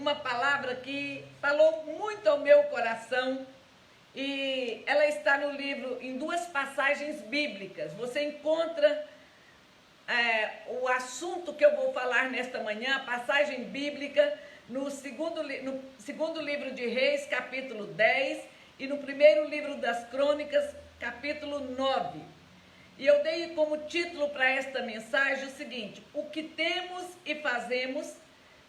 uma palavra que falou muito ao meu coração e ela está no livro, em duas passagens bíblicas. Você encontra o assunto que eu vou falar nesta manhã, a passagem bíblica, no segundo livro de Reis, capítulo 10, e no primeiro livro das Crônicas, capítulo 9. E eu dei como título para esta mensagem o seguinte: o que temos e fazemos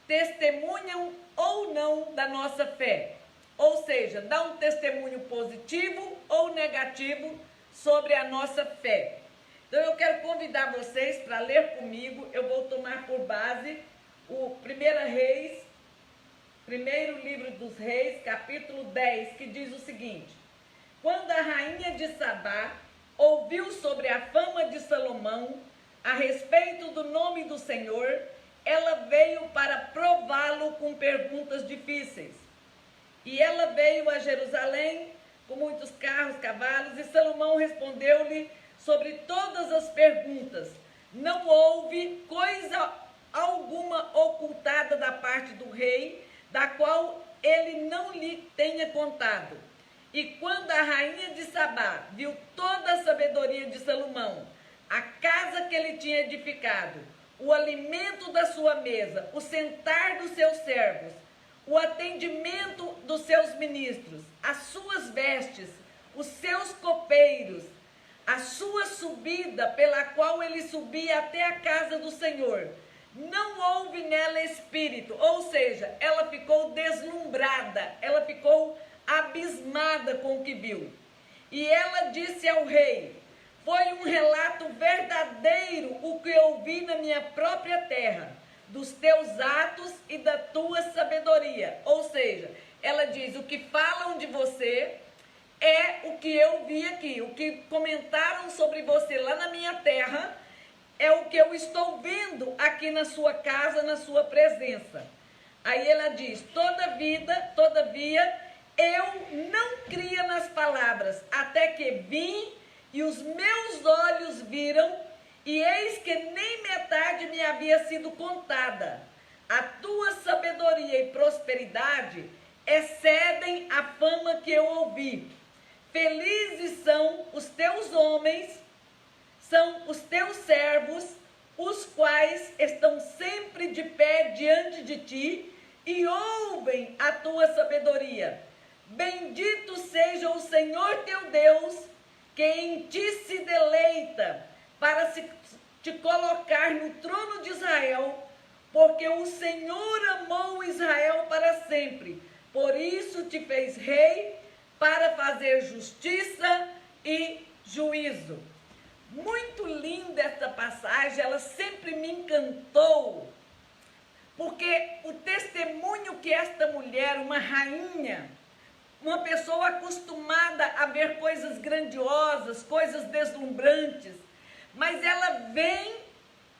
testemunham ou não da nossa fé. Ou seja, dá um testemunho positivo ou negativo sobre a nossa fé. Então eu quero convidar vocês para ler comigo. Eu vou tomar por base o primeiro livro dos Reis, capítulo 10, que diz o seguinte: quando a rainha de Sabá ouviu sobre a fama de Salomão a respeito do nome do Senhor, ela veio para prová-lo com perguntas difíceis. E ela veio a Jerusalém com muitos carros, cavalos, e Salomão respondeu-lhe sobre todas as perguntas. Não houve coisa alguma ocultada da parte do rei, da qual ele não lhe tenha contado. E quando a rainha de Sabá viu toda a sabedoria de Salomão, a casa que ele tinha edificado, o alimento da sua mesa, o sentar dos seus servos, o atendimento dos seus ministros, as suas vestes, os seus copeiros, a sua subida pela qual ele subia até a casa do Senhor, não houve nela espírito, ou seja, ela ficou deslumbrada, ela ficou abismada com o que viu. E ela disse ao rei: foi um relato verdadeiro o que eu vi na minha própria terra, dos teus atos e da tua sabedoria. Ou seja, ela diz: o que falam de você é o que eu vi aqui, o que comentaram sobre você lá na minha terra é o que eu estou vendo aqui na sua casa, na sua presença. Aí ela diz: todavia, eu não cria nas palavras, até que vim e os meus olhos viram, e eis que nem metade me havia sido contada. A tua sabedoria e prosperidade excedem a fama que eu ouvi. Felizes são os teus homens, são os teus servos, os quais estão sempre de pé diante de ti e ouvem a tua sabedoria. Bendito seja o Senhor teu Deus, que em ti se deleita, para te colocar no trono de Israel, porque o Senhor amou Israel para sempre. Por isso te fez rei, para fazer justiça e juízo. Muito linda esta passagem, ela sempre me encantou, porque o testemunho que esta mulher, uma rainha, uma pessoa acostumada a ver coisas grandiosas, coisas deslumbrantes, mas ela vem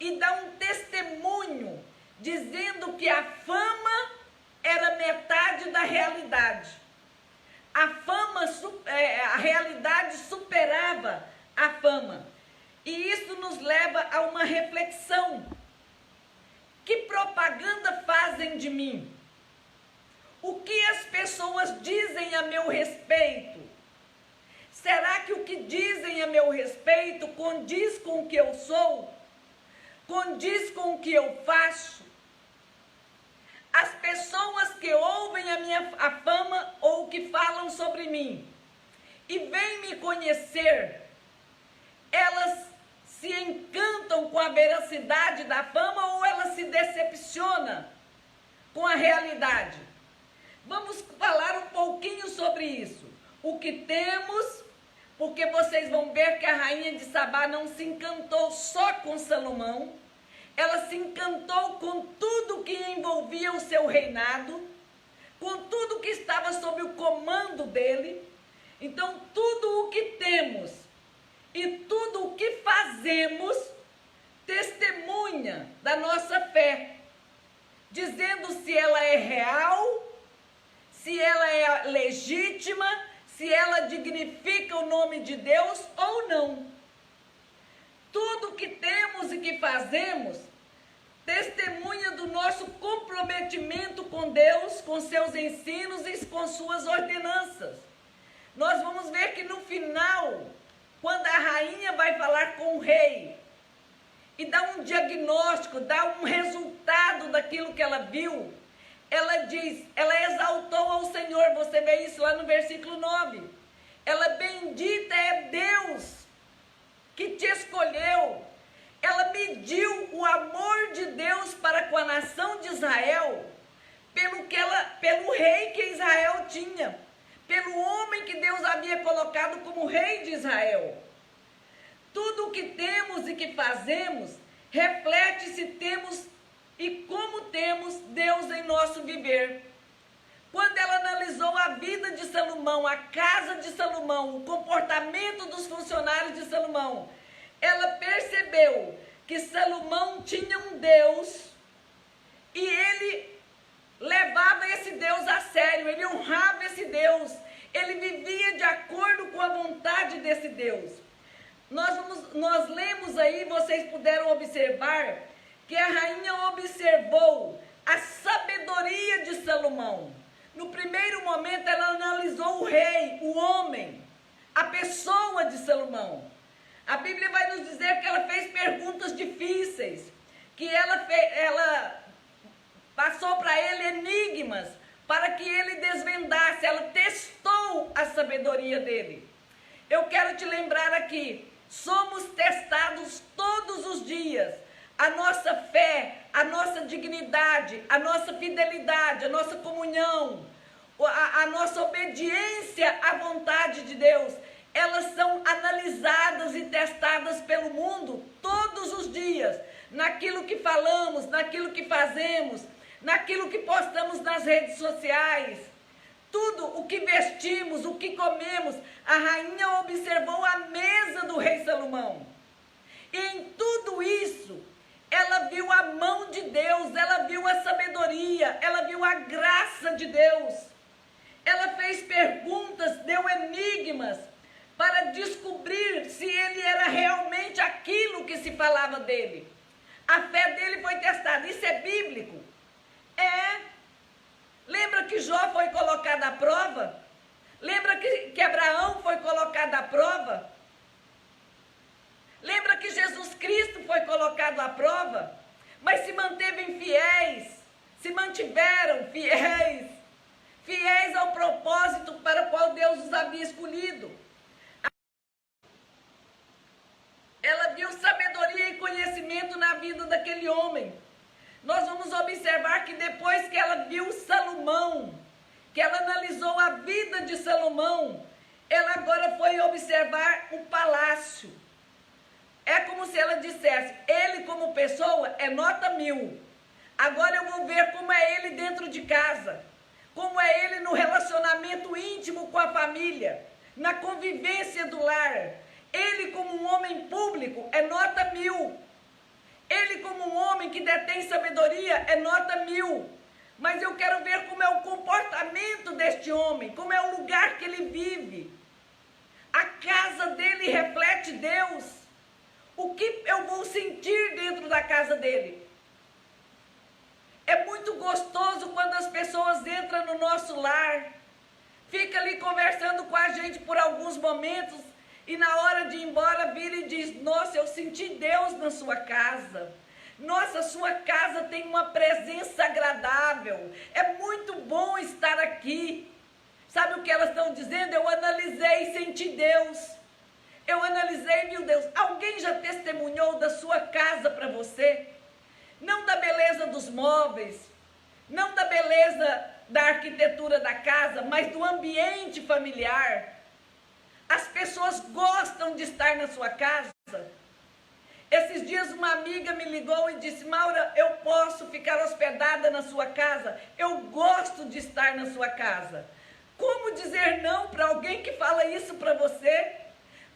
e dá um testemunho, dizendo que a fama era metade da realidade. A realidade superava a fama. E isso nos leva a uma reflexão. Que propaganda fazem de mim? O que as pessoas dizem a meu respeito? Será que o que dizem a meu respeito condiz com o que eu sou? Condiz com o que eu faço? As pessoas que ouvem a fama ou que falam sobre mim e vêm me conhecer, elas se encantam com a veracidade da fama ou elas se decepcionam com a realidade? Vamos falar um pouquinho sobre isso. O que temos, porque vocês vão ver que a rainha de Sabá não se encantou só com Salomão, ela se encantou com tudo que envolvia o seu reinado, com tudo que estava sob o comando dele. Então, tudo o que temos e tudo o que fazemos testemunha da nossa fé, dizendo se ela é real, se ela é legítima, se ela dignifica o nome de Deus ou não. Tudo que temos e que fazemos testemunha do nosso comprometimento com com Deus, com seus ensinos e com suas ordenanças. Nós vamos ver que no final, quando a rainha vai falar com o rei e dá um diagnóstico, dá um resultado daquilo que ela viu, ela diz, ela exaltou ao Senhor, você vê isso lá no versículo 9. Ela, bendita é Deus que te escolheu. Ela mediu o amor de Deus para com a nação de Israel, pelo rei que Israel tinha, pelo homem que Deus havia colocado como rei de Israel. Tudo o que temos e que fazemos reflete se temos e como temos Deus em nosso viver. Quando ela analisou a vida de Salomão, a casa de Salomão, o comportamento dos funcionários de Salomão, ela percebeu que Salomão tinha um Deus e ele levava esse Deus a sério, ele honrava esse Deus, ele vivia de acordo com a vontade desse Deus. Nós lemos aí, vocês puderam observar, que a rainha observou a sabedoria de Salomão. No primeiro momento ela analisou o rei, o homem, a pessoa de Salomão. A Bíblia vai nos dizer que ela fez perguntas difíceis, que ela passou para ele enigmas, para que ele desvendasse, ela testou a sabedoria dele. Eu quero te lembrar aqui, somos testados todos os dias, a nossa fé, a nossa dignidade, a nossa fidelidade, a nossa comunhão, a nossa obediência à vontade de Deus, elas são analisadas e testadas pelo mundo todos os dias, naquilo que falamos, naquilo que fazemos, naquilo que postamos nas redes sociais, tudo o que vestimos, o que comemos. A rainha observou a mesa do rei Salomão, e em tudo isso, ela viu a mão de Deus, ela viu a sabedoria, ela viu a graça de Deus. Ela fez perguntas, deu enigmas, para descobrir se ele era realmente aquilo que se falava dele. A fé dele foi testada, isso é bíblico? É. Lembra que Jó foi colocado à prova? Lembra que Abraão foi colocado à prova? Lembra que Jesus Cristo foi colocado à prova? Mas se manteve fiéis, se mantiveram fiéis, fiéis ao propósito para o qual Deus os havia escolhido. Ela viu sabedoria e conhecimento na vida daquele homem. Nós vamos observar que depois que ela viu Salomão, que ela analisou a vida de Salomão, ela agora foi observar o palácio. É como se ela dissesse, ele como pessoa é nota 1000. Agora eu vou ver como é ele dentro de casa, como é ele no relacionamento íntimo com a família, na convivência do lar. Ele como um homem público é nota 1000. Ele como um homem que detém sabedoria é nota 1000. Mas eu quero ver como é o comportamento deste homem, como é o lugar que ele vive. A casa dele reflete Deus. O que eu vou sentir dentro da casa dele? É muito gostoso quando as pessoas entram no nosso lar, fica ali conversando com a gente por alguns momentos, e na hora de ir embora vira e diz, nossa, eu senti Deus na sua casa. Nossa, sua casa tem uma presença agradável. É muito bom estar aqui. Sabe o que elas estão dizendo? Eu analisei e senti Deus. Eu analisei e vi Deus. Alguém já testemunhou da sua casa para você? Não da beleza dos móveis, não da beleza da arquitetura da casa, mas do ambiente familiar. As pessoas gostam de estar na sua casa. Esses dias uma amiga me ligou e disse, Maura, eu posso ficar hospedada na sua casa? Eu gosto de estar na sua casa. Como dizer não para alguém que fala isso para você?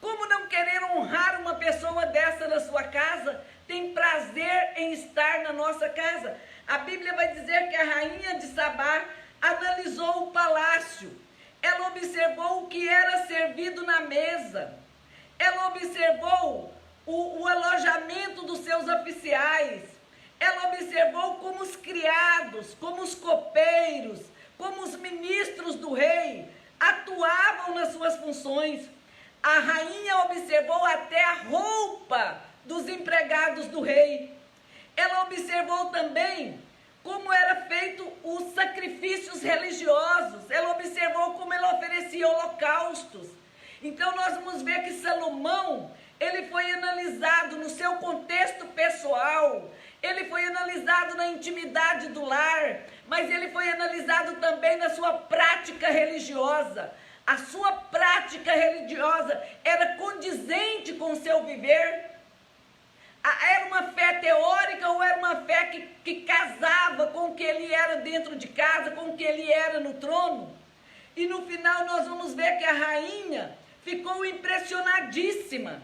Como não querer honrar uma pessoa dessa na sua casa? Tem prazer em estar na nossa casa. A Bíblia vai dizer que a rainha de Sabá analisou o palácio. Ela observou o que era servido na mesa. Ela observou o alojamento dos seus oficiais. Ela observou como os criados, como os copeiros, estavam nas suas funções. A rainha observou até a roupa dos empregados do rei. Ela observou também como era feito os sacrifícios religiosos. Ela observou como ela oferecia holocaustos. Então nós vamos ver que Salomão, ele foi analisado no seu contexto pessoal, ele foi analisado na intimidade do lar, mas ele foi analisado também na sua prática religiosa. A sua prática religiosa era condizente com o seu viver? Era uma fé teórica ou era uma fé que casava com o que ele era dentro de casa, com o que ele era no trono? E no final nós vamos ver que a rainha ficou impressionadíssima.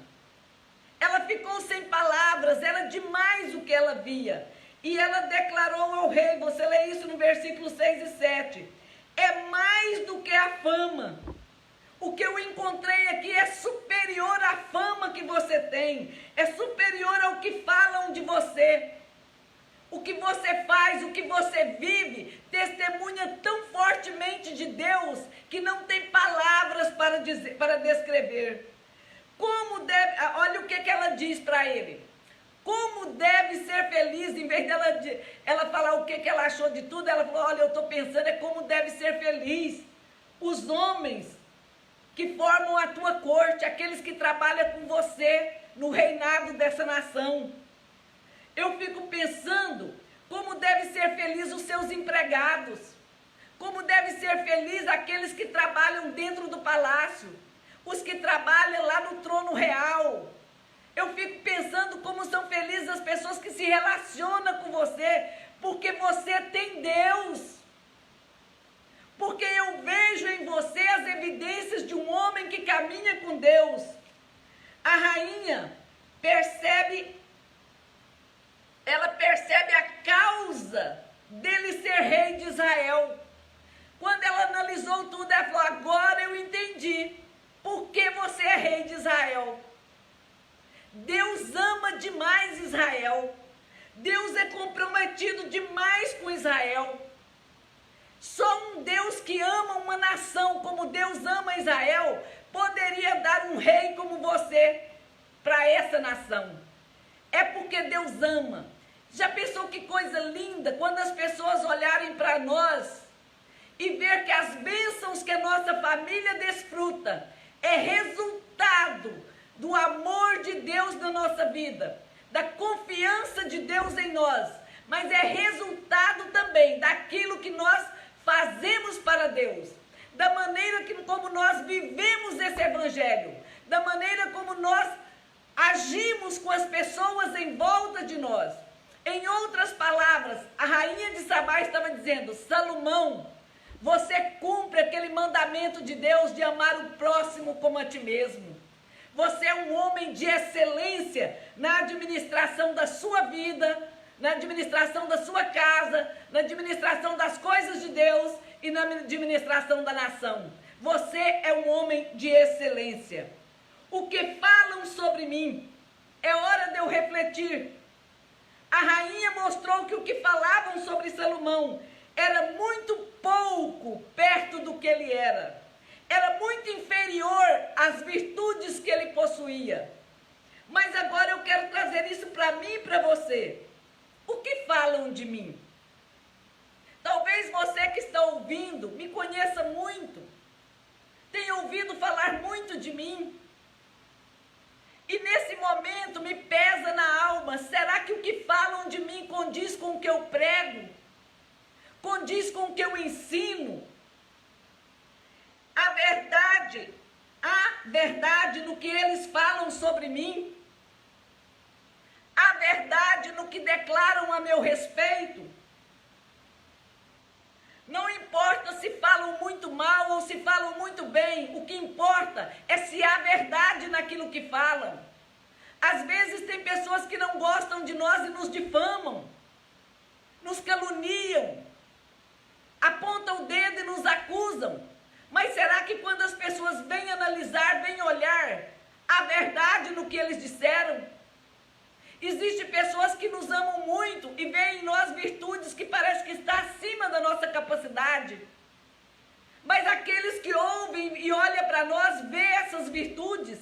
Ela ficou sem palavras, era demais o que ela via. E ela declarou ao rei, você lê isso no versículo 6 e 7, é mais do que a fama. O que eu encontrei aqui é superior à fama que você tem, é superior ao que falam de você. O que você faz, o que você vive, testemunha tão fortemente de Deus que não tem palavras para dizer, para descrever. Como deve, olha o que ela diz para ele. Como deve ser feliz, em vez dela ela falar o que ela achou de tudo, ela falou, olha, eu estou pensando é como deve ser feliz os homens que formam a tua corte, aqueles que trabalham com você no reinado dessa nação. Eu fico pensando como deve ser feliz os seus empregados, como deve ser feliz aqueles que trabalham dentro do palácio, os que trabalham lá no trono real. Eu fico pensando como são felizes as pessoas que se relacionam com você, porque você tem Deus. Porque eu vejo em você as evidências de um homem que caminha com Deus. A rainha percebe a causa dele ser rei de Israel. Quando ela analisou tudo, ela falou, agora eu entendi por que você é rei de Israel. Deus ama demais Israel. Deus é comprometido demais com Israel. Só um Deus que ama uma nação como Deus ama Israel poderia dar um rei como você para essa nação. É porque Deus ama. Já pensou que coisa linda quando as pessoas olharem para nós e ver que as bênçãos que a nossa família desfruta é resultado do amor de Deus na nossa vida, da confiança de Deus em nós, mas é resultado também daquilo que nós fazemos para Deus, da maneira como nós vivemos esse evangelho, da maneira como nós agimos com as pessoas em volta de nós. Em outras palavras, a rainha de Sabá estava dizendo, Salomão, você cumpre aquele mandamento de Deus de amar o próximo como a ti mesmo. Você é um homem de excelência na administração da sua vida, na administração da sua casa, na administração das coisas de Deus e na administração da nação. Você é um homem de excelência. O que falam sobre mim? É hora de eu refletir. A rainha mostrou que o que falavam sobre Salomão era muito pouco perto do que ele era. Era muito inferior às virtudes que ele possuía. Mas agora eu quero trazer isso para mim e para você. O que falam de mim? Talvez você que está ouvindo me conheça muito, tenha ouvido falar muito de mim. E nesse momento me pesa na alma, será que o que falam de mim condiz com o que eu prego? Condiz com o que eu ensino? A verdade no que eles falam sobre mim? A verdade no que declaram a meu respeito? Não importa se falam muito mal ou se falam muito bem, o que importa é se há verdade naquilo que falam. Às vezes tem pessoas que não gostam de nós e nos difamam, nos caluniam, apontam o dedo e nos acusam. Mas será que quando as pessoas vêm analisar, vêm olhar a verdade no que eles disseram? Existem pessoas que nos amam muito e veem em nós virtudes que parece que está acima da nossa capacidade. Mas aqueles que ouvem e olham para nós, vê essas virtudes.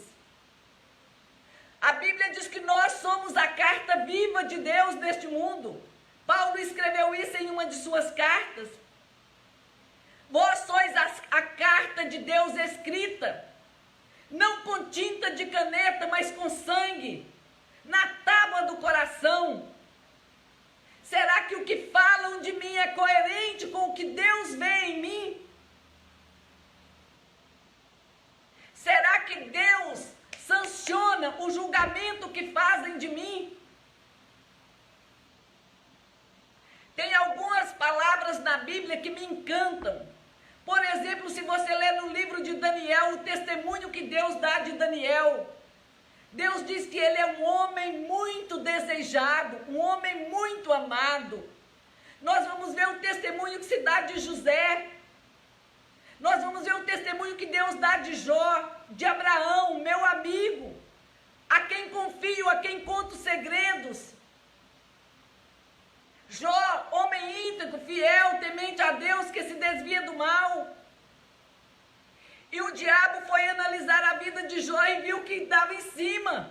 A Bíblia diz que nós somos a carta viva de Deus neste mundo. Paulo escreveu isso em uma de suas cartas. Vós sois a carta de Deus escrita, não com tinta de caneta, mas com sangue, na tábua do coração. Será que o que falam de mim é coerente com o que Deus vê em mim? Será que Deus sanciona o julgamento que fazem de mim? Tem algumas palavras na Bíblia que me encantam. Por exemplo, se você ler no livro de Daniel, o testemunho que Deus dá de Daniel. Deus diz que ele é um homem muito desejado, um homem muito amado. Nós vamos ver o testemunho que se dá de José. Nós vamos ver o testemunho que Deus dá de Jó, de Abraão, meu amigo, a quem confio, a quem conto segredos. Jó, homem íntegro, fiel, temente a Deus, que se desvia do mal. E o diabo foi analisar a vida de Jó e viu que estava em cima.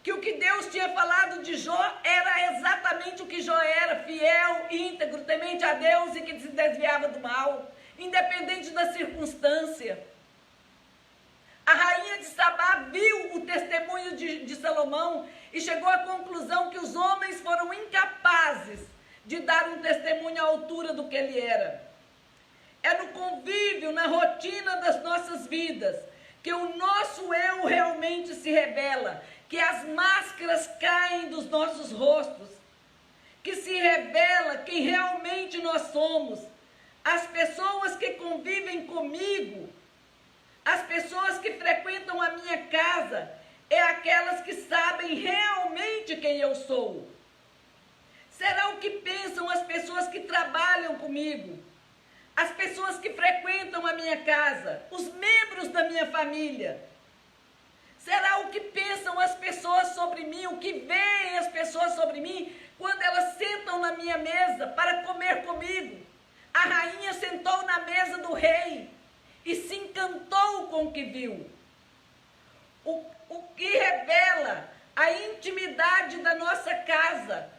Que o que Deus tinha falado de Jó era exatamente o que Jó era, fiel, íntegro, temente a Deus e que se desviava do mal, independente da circunstância. A rainha de Sabá viu o testemunho de Salomão e chegou à conclusão que os homens foram incapazes de dar um testemunho à altura do que ele era. É no convívio, na rotina das nossas vidas, que o nosso eu realmente se revela, que as máscaras caem dos nossos rostos, que se revela quem realmente nós somos. As pessoas que convivem comigo, as pessoas que frequentam a minha casa, é aquelas que sabem realmente quem eu sou. Será o que pensam as pessoas que trabalham comigo, as pessoas que frequentam a minha casa, os membros da minha família? Será o que pensam as pessoas sobre mim, o que veem as pessoas sobre mim, quando elas sentam na minha mesa para comer comigo? A rainha sentou na mesa do rei e se encantou com o que viu. O que revela a intimidade da nossa casa,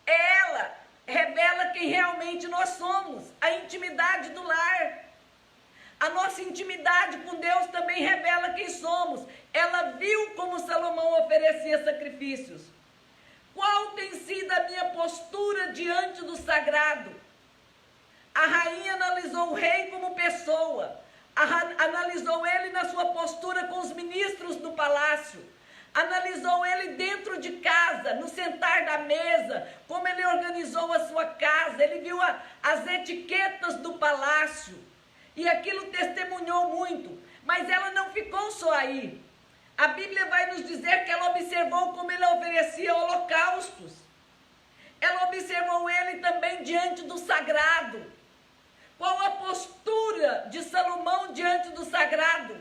ela revela quem realmente nós somos, a intimidade do lar. A nossa intimidade com Deus também revela quem somos. Ela viu como Salomão oferecia sacrifícios. Qual tem sido a minha postura diante do sagrado? A rainha analisou o rei como pessoa, analisou ele na sua postura com os ministros do palácio, analisou ele dentro de casa, no sentar da mesa, como ele organizou a sua casa, ele viu as etiquetas do palácio, e aquilo testemunhou muito, mas ela não ficou só aí. A Bíblia vai nos dizer que ela observou como ele oferecia holocaustos, ela observou ele também diante do sagrado. Qual a postura de Salomão diante do sagrado?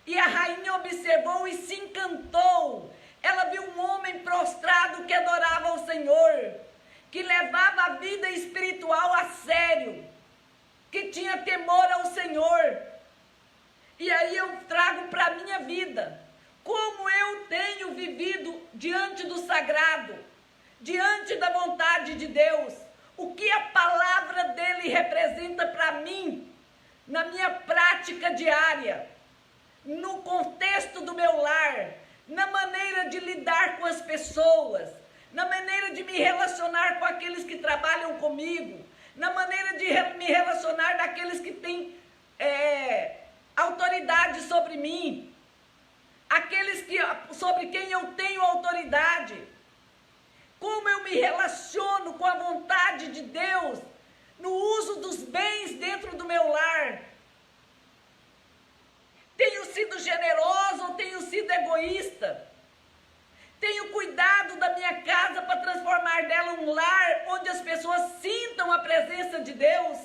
E a rainha observou e se encantou. Ela viu um homem prostrado que adorava ao Senhor, que levava a vida espiritual a sério, que tinha temor ao Senhor. E aí eu trago para a minha vida, como eu tenho vivido diante do sagrado, diante da vontade de Deus. O que a palavra dele representa para mim, na minha prática diária, no contexto do meu lar, na maneira de lidar com as pessoas, na maneira de me relacionar com aqueles que trabalham comigo, na maneira de me relacionar daqueles que têm autoridade sobre mim, aqueles sobre quem eu tenho autoridade. Como eu me relaciono com a vontade de Deus no uso dos bens dentro do meu lar? Tenho sido generosa ou tenho sido egoísta? Tenho cuidado da minha casa para transformar dela um lar onde as pessoas sintam a presença de Deus?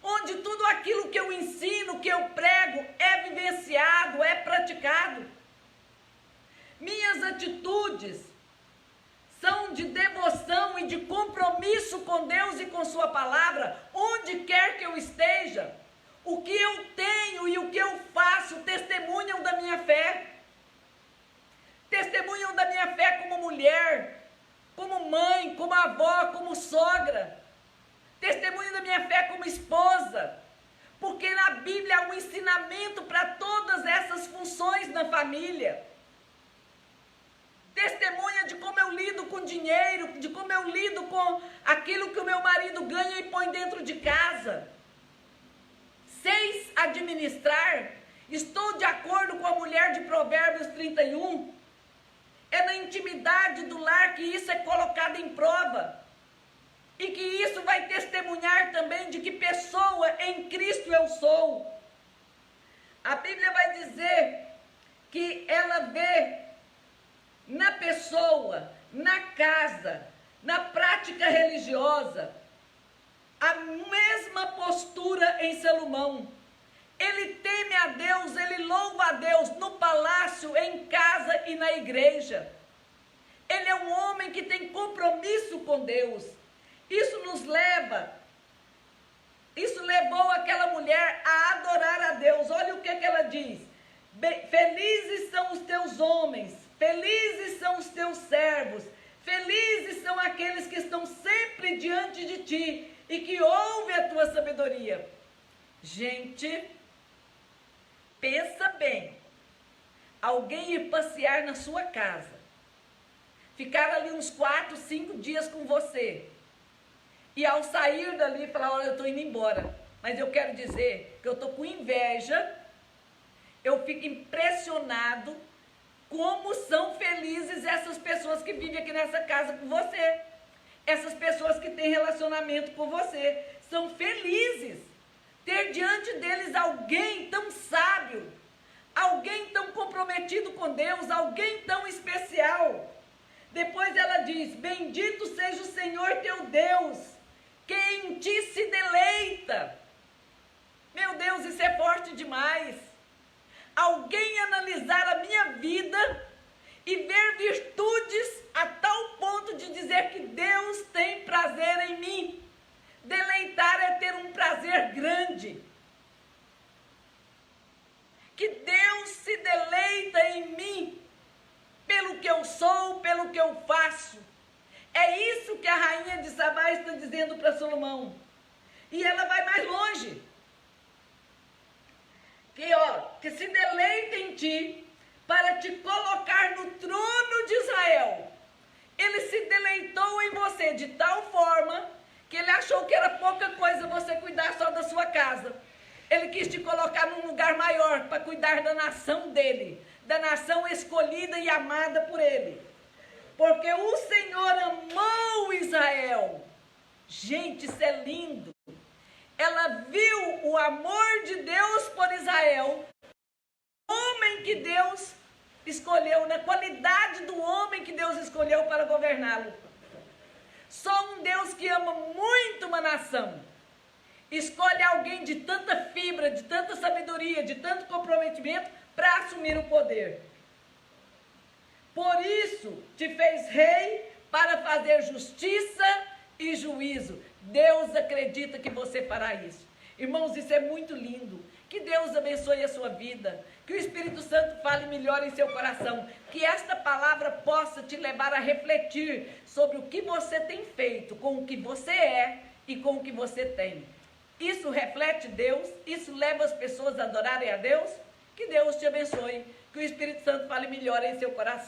Onde tudo aquilo que eu ensino, que eu prego, é vivenciado, é praticado? Minhas atitudes são de devoção e de compromisso com Deus e com sua palavra, onde quer que eu esteja. O que eu tenho e o que eu faço testemunham da minha fé. Testemunham da minha fé como mulher, como mãe, como avó, como sogra. Testemunham da minha fé como esposa. Porque na Bíblia há um ensinamento para todas essas funções na família. Testemunha de como eu lido com dinheiro, de como eu lido com aquilo que o meu marido ganha e põe dentro de casa. Sei administrar. Estou de acordo com a mulher de Provérbios 31. É na intimidade do lar que isso é colocado em prova. E que isso vai testemunhar também de que pessoa em Cristo eu sou. A Bíblia vai dizer que ela vê na pessoa, na casa, na prática religiosa, a mesma postura em Salomão. Ele teme a Deus, ele louva a Deus no palácio, em casa e na igreja. Ele é um homem que tem compromisso com Deus. Isso levou aquela mulher a adorar a Deus. Olha o que ela diz. Felizes são os teus homens, felizes são os teus servos, felizes são aqueles que estão sempre diante de ti e que ouvem a tua sabedoria. Gente, pensa bem, alguém ir passear na sua casa, ficar ali uns 4, 5 dias com você, e ao sair dali falar, olha, eu estou indo embora, mas eu quero dizer que eu estou com inveja, eu fico impressionado como são felizes essas pessoas que vivem aqui nessa casa com você, essas pessoas que têm relacionamento com você, são felizes. Ter diante deles alguém tão sábio, alguém tão comprometido com Deus, alguém tão especial. Depois ela diz, bendito seja o Senhor teu Deus, que em ti se deleita. Meu Deus, isso é forte demais. Alguém analisar a minha vida e ver virtudes a tal ponto de dizer que Deus tem prazer em mim. Deleitar é ter um prazer grande. Que Deus se deleita em mim, pelo que eu sou, pelo que eu faço. É isso que a rainha de Sabá está dizendo para Salomão. E ela vai mais longe. Que se deleita em ti, para te colocar no trono de Israel. Ele se deleitou em você de tal forma que ele achou que era pouca coisa você cuidar só da sua casa. Ele quis te colocar num lugar maior para cuidar da nação dele, da nação escolhida e amada por ele. Porque o Senhor amou Israel. Gente, isso é lindo. Ela viu o amor de Deus por Israel, o homem que Deus escolheu, na qualidade do homem que Deus escolheu para governá-lo. Só um Deus que ama muito uma nação escolhe alguém de tanta fibra, de tanta sabedoria, de tanto comprometimento para assumir o poder. Por isso te fez rei para fazer justiça e juízo. Deus acredita que você fará isso. Irmãos, isso é muito lindo. Que Deus abençoe a sua vida. Que o Espírito Santo fale melhor em seu coração. Que esta palavra possa te levar a refletir sobre o que você tem feito, com o que você é e com o que você tem. Isso reflete Deus? Isso leva as pessoas a adorarem a Deus? Que Deus te abençoe. Que o Espírito Santo fale melhor em seu coração.